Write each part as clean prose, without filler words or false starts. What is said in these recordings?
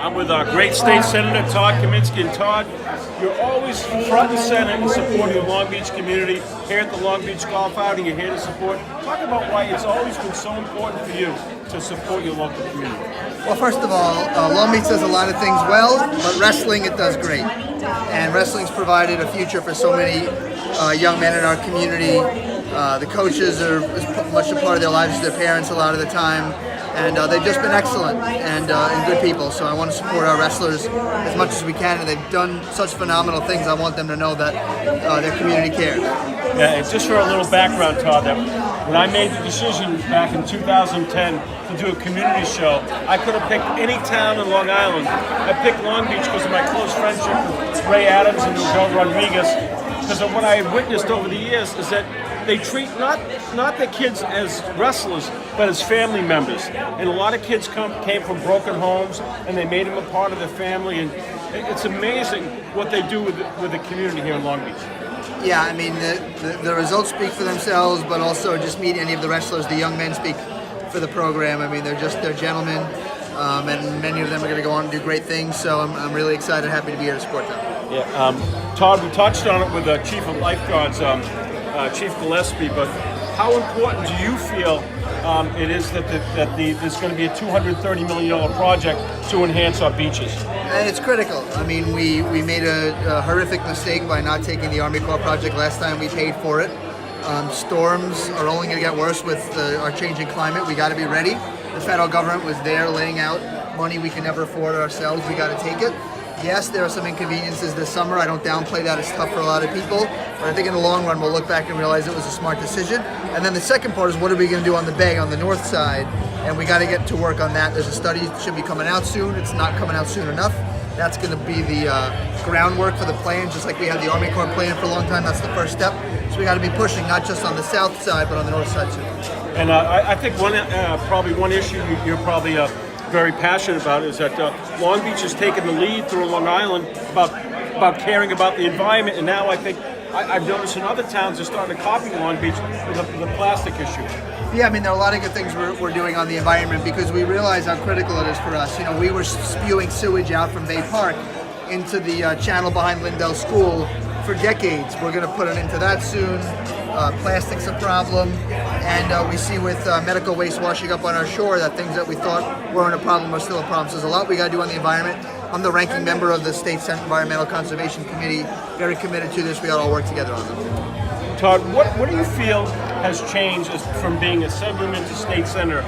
I'm with our great state senator, Todd Kaminsky. And Todd, you're always front and center in supporting the Long Beach community. Here at the Long Beach Golf Outing, you're here to support. Talk about why it's always been so important for you to support your local community. Well, first of all, Long Beach does a lot of things well, but wrestling it does great. And wrestling's provided a future for so many young men in our community. The coaches are as much a part of their lives as their parents a lot of the time. And they've just been excellent and good people. So I want to support our wrestlers as much as we can. And they've done such phenomenal things. I want them to know that their community cares. Yeah, and just for a little background, Todd, that when I made the decision back in 2010 to do a community show, I could have picked any town in Long Island. I picked Long Beach because of my close friendship with Ray Adams and Miguel Rodriguez. Because of what I have witnessed over the years is that they treat not the kids as wrestlers, but as family members. And a lot of kids came from broken homes, and they made them a part of their family. And it's amazing what they do with the community here in Long Beach. Yeah, I mean, the results speak for themselves, but also just meet any of the wrestlers, the young men speak for the program. I mean, they're gentlemen, and many of them are going to go on and do great things. So I'm really excited, happy to be here to support them. Yeah, Todd, we touched on it with the Chief of Lifeguards, Chief Gillespie, but how important do you feel it is that there's going to be a $230 million project to enhance our beaches? And it's critical. I mean, we made a horrific mistake by not taking the Army Corps project last time we paid for it. Storms are only going to get worse with our changing climate. We got to be ready. The federal government was there laying out money we can never afford ourselves. We got to take it. Yes, there are some inconveniences this summer. I don't downplay that. It's tough for a lot of people. But I think in the long run, we'll look back and realize it was a smart decision. And then the second part is what are we going to do on the bay, on the north side? And we got to get to work on that. There's a study that should be coming out soon. It's not coming out soon enough. That's going to be the groundwork for the plan, just like we had the Army Corps plan for a long time. That's the first step. So we got to be pushing not just on the south side, but on the north side too. And I think probably one issue you're probably very passionate about is that Long Beach has taken the lead through Long Island about caring about the environment, and now I think I've noticed in other towns are starting to copy Long Beach with the plastic issue. Yeah, I mean, there are a lot of good things we're doing on the environment because we realize how critical it is for us. You know, we were spewing sewage out from Bay Park into the channel behind Lindell School for decades. We're going to put an end to that soon. Plastic's a problem, and we see with medical waste washing up on our shore that things that we thought weren't a problem are still a problem. So there's a lot we got to do on the environment. I'm the ranking member of the State Senate Environmental Conservation Committee, very committed to this. We got to all work together on this. Todd, what do you feel has changed from being assemblyman to state senator?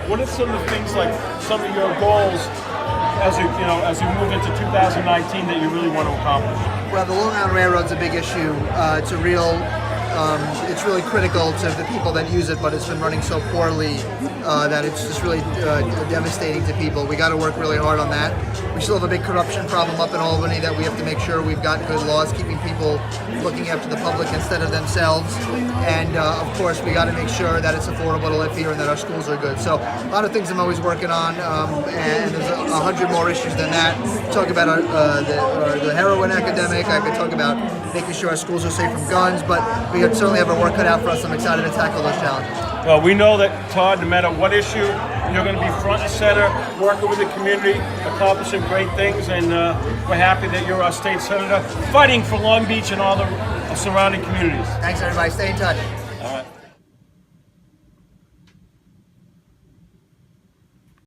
What are some of the things, like some of your goals as you move into 2019 that you really want to accomplish? Well, the Long Island Railroad's a big issue. It's really critical to the people that use it, but it's been running so poorly that it's just really devastating to people. We got to work really hard on that. We still have a big corruption problem up in Albany that we have to make sure we've got good laws keeping people looking after the public instead of themselves. And of course, we got to make sure that it's affordable to live here and that our schools are good. So a lot of things I'm always working on, and there's 100 more issues than that. Talk about the heroin epidemic. I could talk about making sure our schools are safe from guns, but we certainly have our work cut out for us. I'm excited to tackle those challenges. Well, we know that, Todd, no matter what issue, you're going to be front and center, working with the community, accomplishing great things, and we're happy that you're our state senator, fighting for Long Beach and all the surrounding communities. Thanks, everybody. Stay in touch.